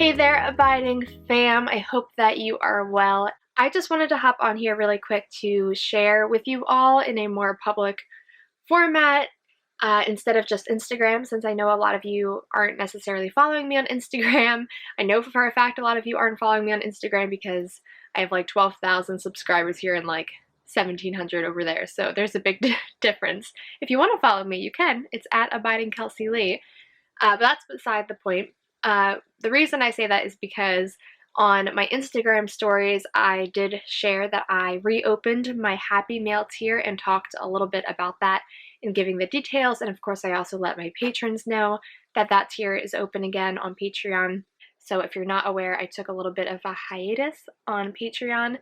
Hey there, Abiding fam. I hope that you are well. I just wanted to hop on here really quick to share with you all in a more public format instead of just Instagram, since I know a lot of you aren't necessarily following me on Instagram. I know for a fact a lot of you aren't following me on Instagram because I have like 12,000 subscribers here and like 1,700 over there, so there's a big difference. If you want to follow me, you can. It's at Abiding Kelsey Lee. But that's beside the point. The reason I say that is because on my Instagram stories, I did share that I reopened my Happy Mail tier and talked a little bit about that in giving the details. And of course, I also let my patrons know that that tier is open again on Patreon. So if you're not aware, I took a little bit of a hiatus on Patreon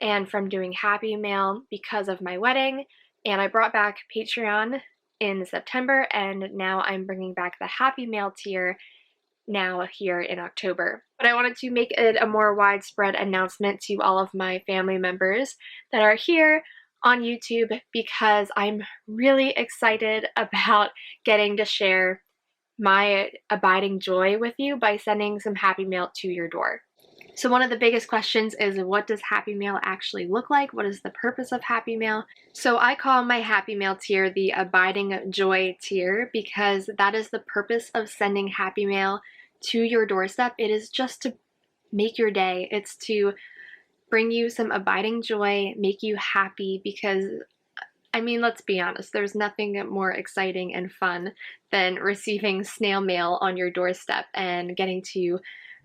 and from doing Happy Mail because of my wedding. And I brought back Patreon in September, and now I'm bringing back the Happy Mail tier now here in October. But I wanted to make it a more widespread announcement to all of my family members that are here on YouTube because I'm really excited about getting to share my abiding joy with you by sending some Happy Mail to your door. So one of the biggest questions is, what does Happy Mail actually look like? What is the purpose of Happy Mail? So I call my Happy Mail tier the Abiding Joy tier because that is the purpose of sending Happy Mail to your doorstep. It is just to make your day. It's to bring you some abiding joy, make you happy because, I mean, let's be honest, there's nothing more exciting and fun than receiving snail mail on your doorstep and getting to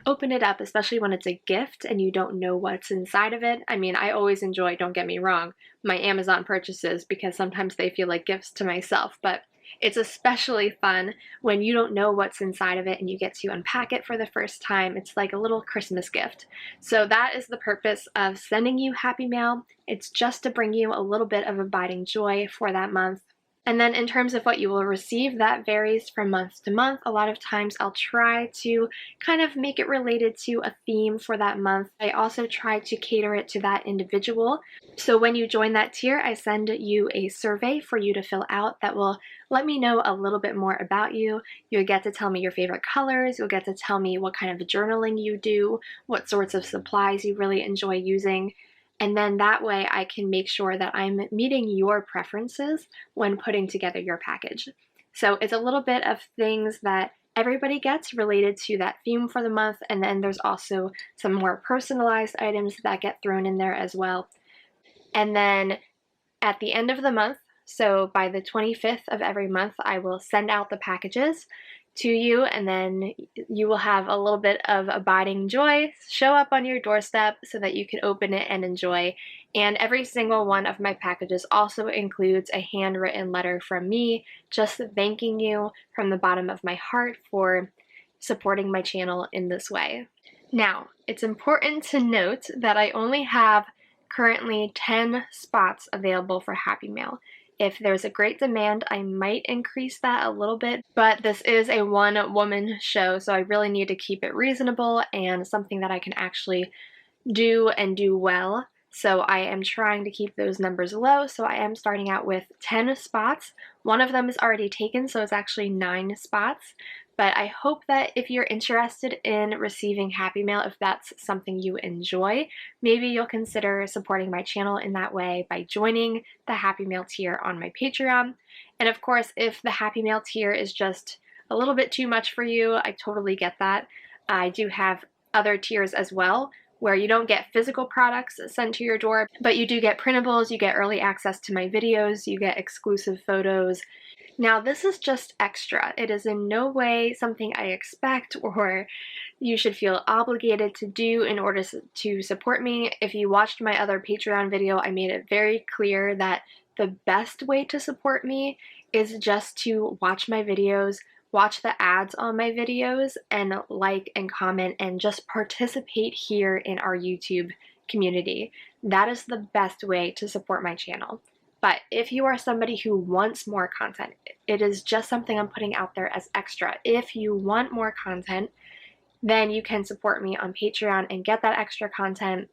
open it up, especially when it's a gift and you don't know what's inside of it. I mean, I always enjoy, don't get me wrong, my Amazon purchases because sometimes they feel like gifts to myself, but it's especially fun when you don't know what's inside of it and you get to unpack it for the first time. It's like a little Christmas gift. So that is the purpose of sending you Happy Mail. It's just to bring you a little bit of abiding joy for that month. And then in terms of what you will receive, that varies from month to month. A lot of times I'll try to kind of make it related to a theme for that month. I also try to cater it to that individual. So when you join that tier, I send you a survey for you to fill out that will let me know a little bit more about you. You'll get to tell me your favorite colors. You'll get to tell me what kind of journaling you do, what sorts of supplies you really enjoy using. And then that way I can make sure that I'm meeting your preferences when putting together your package. So it's a little bit of things that everybody gets related to that theme for the month, and then there's also some more personalized items that get thrown in there as well. And then at the end of the month, so by the 25th of every month, I will send out the packages to you, and then you will have a little bit of abiding joy show up on your doorstep so that you can open it and enjoy. And every single one of my packages also includes a handwritten letter from me, just thanking you from the bottom of my heart for supporting my channel in this way. Now, it's important to note that I only have currently 10 spots available for Happy Mail. If there's a great demand, I might increase that a little bit, but this is a one-woman show, so I really need to keep it reasonable and something that I can actually do and do well. So I am trying to keep those numbers low, so I am starting out with 10 spots. One of them is already taken, so it's actually 9 spots. But I hope that if you're interested in receiving Happy Mail, if that's something you enjoy, maybe you'll consider supporting my channel in that way by joining the Happy Mail tier on my Patreon. And of course, if the Happy Mail tier is just a little bit too much for you, I totally get that. I do have other tiers as well, where you don't get physical products sent to your door, but you do get printables, you get early access to my videos, you get exclusive photos. Now, this is just extra. It is in no way something I expect or you should feel obligated to do in order to support me. If you watched my other Patreon video, I made it very clear that the best way to support me is just to watch my videos, watch the ads on my videos, and like and comment and just participate here in our YouTube community. That is the best way to support my channel. But if you are somebody who wants more content, it is just something I'm putting out there as extra. If you want more content, then you can support me on Patreon and get that extra content.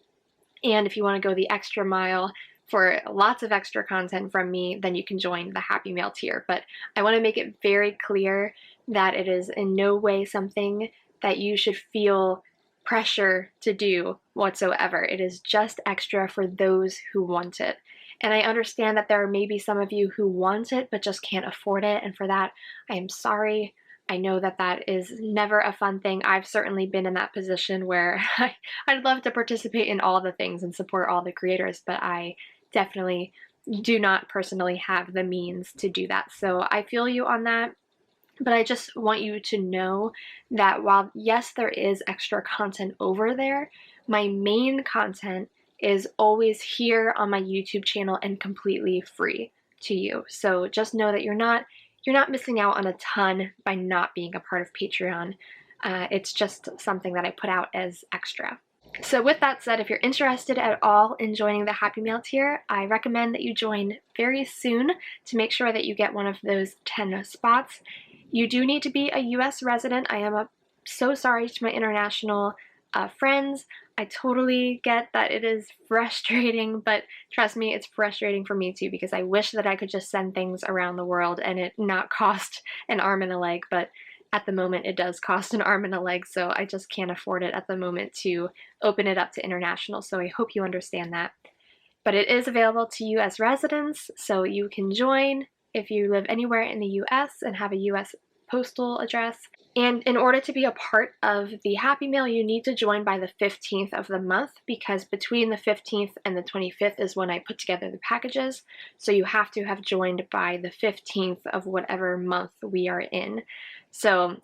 And if you want to go the extra mile for lots of extra content from me, then you can join the Happy Mail tier. But I want to make it very clear that it is in no way something that you should feel pressure to do whatsoever. It is just extra for those who want it. And I understand that there may be some of you who want it but just can't afford it, and for that, I am sorry. I know that that is never a fun thing. I've certainly been in that position where I'd love to participate in all the things and support all the creators, but I definitely do not personally have the means to do that. So I feel you on that. But I just want you to know that while, yes, there is extra content over there, my main content is always here on my YouTube channel and completely free to you. So just know that you're not missing out on a ton by not being a part of Patreon. It's just something that I put out as extra. So with that said, if you're interested at all in joining the Happy Mail tier, I recommend that you join very soon to make sure that you get one of those 10 spots. You do need to be a US resident. I am so sorry to my international friends. I totally get that it is frustrating, but trust me, it's frustrating for me too, because I wish that I could just send things around the world and it not cost an arm and a leg, but at the moment it does cost an arm and a leg, so I just can't afford it at the moment to open it up to international, so I hope you understand that. But it is available to US residents, so you can join if you live anywhere in the US and have a US postal address. And in order to be a part of the Happy Mail, you need to join by the 15th of the month, because between the 15th and the 25th is when I put together the packages. So you have to have joined by the 15th of whatever month we are in. So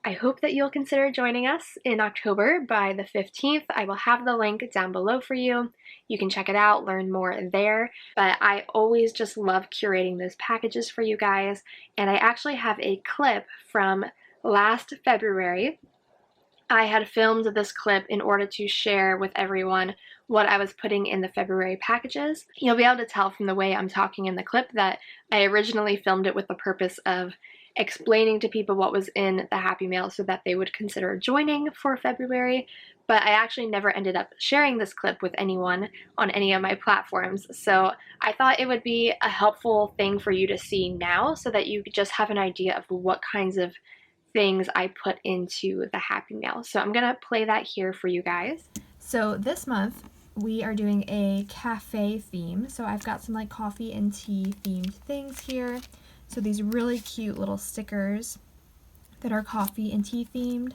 I hope that you'll consider joining us in October by the 15th. I will have the link down below for you. You can check it out, learn more there. But I always just love curating those packages for you guys. And I actually have a clip from last February. I had filmed this clip in order to share with everyone what I was putting in the February packages. You'll be able to tell from the way I'm talking in the clip that I originally filmed it with the purpose of explaining to people what was in the Happy Mail so that they would consider joining for February, but I actually never ended up sharing this clip with anyone on any of my platforms. So I thought it would be a helpful thing for you to see now so that you just have an idea of what kinds of things I put into the Happy Mail. So I'm gonna play that here for you guys. So this month we are doing a cafe theme. So I've got some like coffee and tea themed things here. So these really cute little stickers that are coffee and tea themed.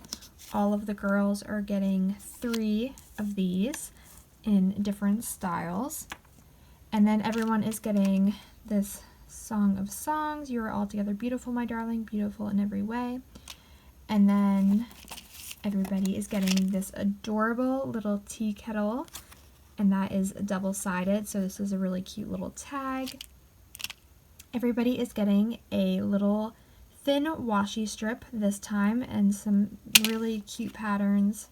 All of the girls are getting 3 of these in different styles. And then everyone is getting this Song of Songs. You are all together beautiful, my darling, beautiful in every way. And then everybody is getting this adorable little tea kettle, and that is double-sided, so this is a really cute little tag. Everybody is getting a little thin washi strip this time, and some really cute patterns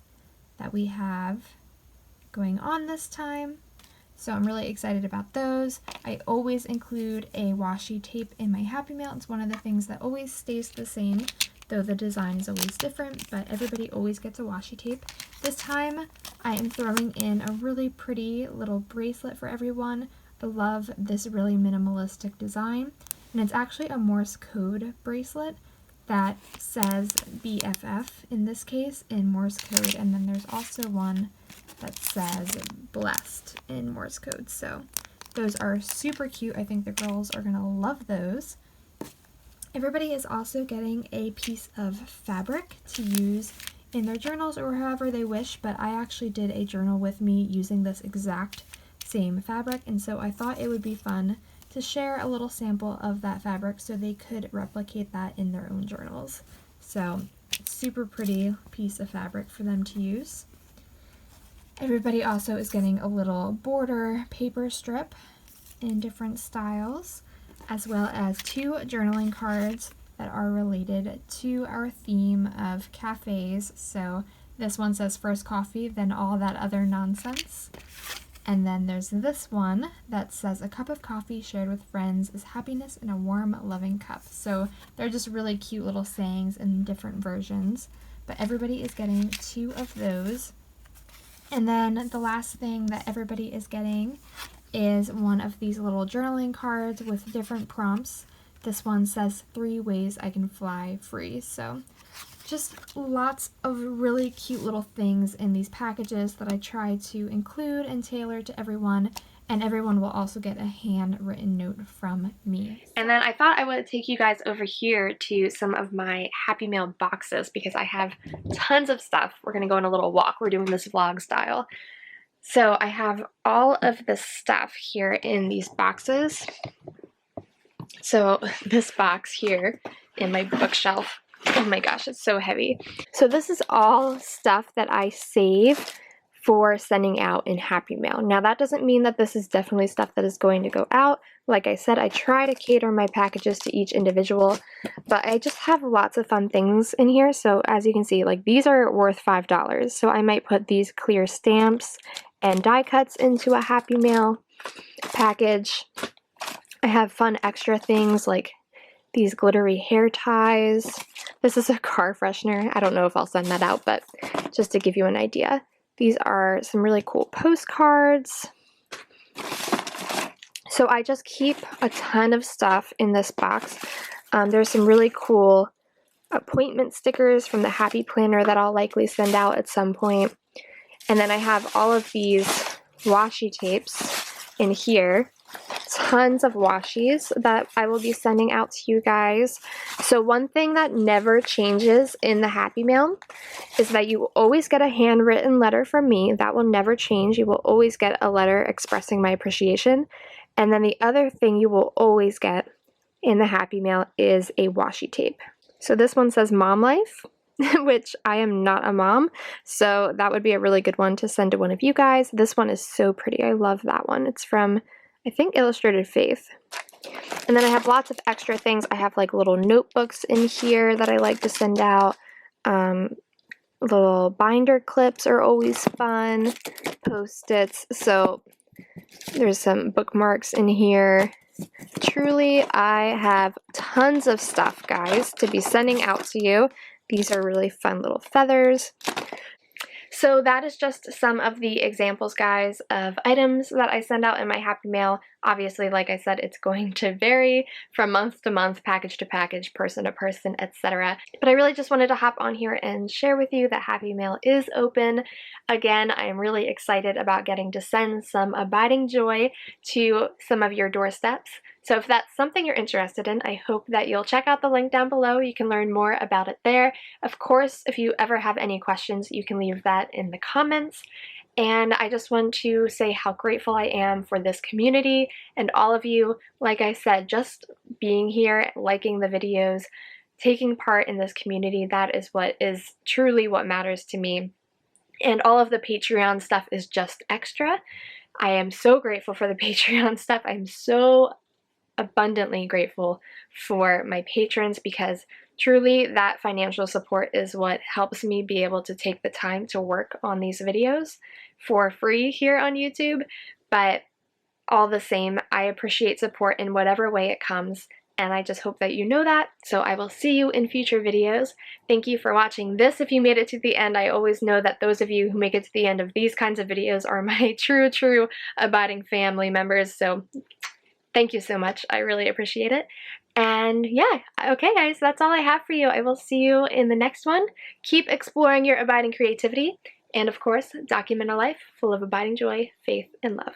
that we have going on this time. So I'm really excited about those. I always include a washi tape in my Happy Mail. It's one of the things that always stays the same, though the design is always different, but everybody always gets a washi tape. This time I am throwing in a really pretty little bracelet for everyone. I love this really minimalistic design, and it's actually a Morse code bracelet that says BFF in this case in Morse code, and then there's also one that says blessed in Morse code. So those are super cute. I think the girls are gonna love those. Everybody is also getting a piece of fabric to use in their journals or however they wish, but I actually did a journal with me using this exact same fabric, and so I thought it would be fun to share a little sample of that fabric so they could replicate that in their own journals. So super pretty piece of fabric for them to use. Everybody also is getting a little border paper strip in different styles, as well as 2 journaling cards that are related to our theme of cafes. So this one says first coffee, then all that other nonsense. And then there's this one that says a cup of coffee shared with friends is happiness in a warm, loving cup. So they're just really cute little sayings in different versions. But everybody is getting 2 of those. And then the last thing that everybody is getting is one of these little journaling cards with different prompts. This one says 3 ways I can fly free. So just lots of really cute little things in these packages that I try to include and tailor to everyone, and everyone will also get a handwritten note from me. And then I thought I would take you guys over here to some of my Happy Mail boxes because I have tons of stuff. We're gonna go on a little walk. We're doing this vlog style. So I have all of this stuff here in these boxes. So this box here in my bookshelf, oh my gosh, it's so heavy. So this is all stuff that I save for sending out in Happy Mail. Now that doesn't mean that this is definitely stuff that is going to go out. Like I said, I try to cater my packages to each individual, but I just have lots of fun things in here. So as you can see, like these are worth $5. So I might put these clear stamps and die cuts into a Happy Mail package. I have fun extra things like these glittery hair ties. This is a car freshener. I don't know if I'll send that out, but just to give you an idea. These are some really cool postcards. So I just keep a ton of stuff in this box. There's some really cool appointment stickers from the Happy Planner that I'll likely send out at some point. And then I have all of these washi tapes in here. Tons of washies that I will be sending out to you guys. So one thing that never changes in the Happy Mail is that you will always get a handwritten letter from me. That will never change. You will always get a letter expressing my appreciation. And then the other thing you will always get in the Happy Mail is a washi tape. So this one says Mom Life, which I am not a mom, so that would be a really good one to send to one of you guys. This one is so pretty. I love that one. It's from, I think, Illustrated Faith. And then I have lots of extra things. I have like little notebooks in here that I like to send out. Little binder clips are always fun. Post-its. So there's some bookmarks in here. Truly, I have tons of stuff, guys, to be sending out to you. These are really fun little feathers. So that is just some of the examples, guys, of items that I send out in my Happy Mail. Obviously, like I said, it's going to vary from month to month, package to package, person to person, etc. But I really just wanted to hop on here and share with you that Happy Mail is open. Again, I am really excited about getting to send some abiding joy to some of your doorsteps. So if that's something you're interested in, I hope that you'll check out the link down below. You can learn more about it there. Of course, if you ever have any questions, you can leave that in the comments. And I just want to say how grateful I am for this community and all of you. Like I said, just being here, liking the videos, taking part in this community, that is what is truly what matters to me. And all of the Patreon stuff is just extra. I am so grateful for the Patreon stuff. I'm so abundantly grateful for my patrons because truly that financial support is what helps me be able to take the time to work on these videos for free here on YouTube. But all the same, I appreciate support in whatever way it comes, and I just hope that you know that. So I will see you in future videos. Thank you for watching this. If you made it to the end, I always know that those of you who make it to the end of these kinds of videos are my true abiding family members. So thank you so much. I really appreciate it. And yeah, okay guys, that's all I have for you. I will see you in the next one. Keep exploring your abiding creativity. And of course, document a life full of abiding joy, faith, and love.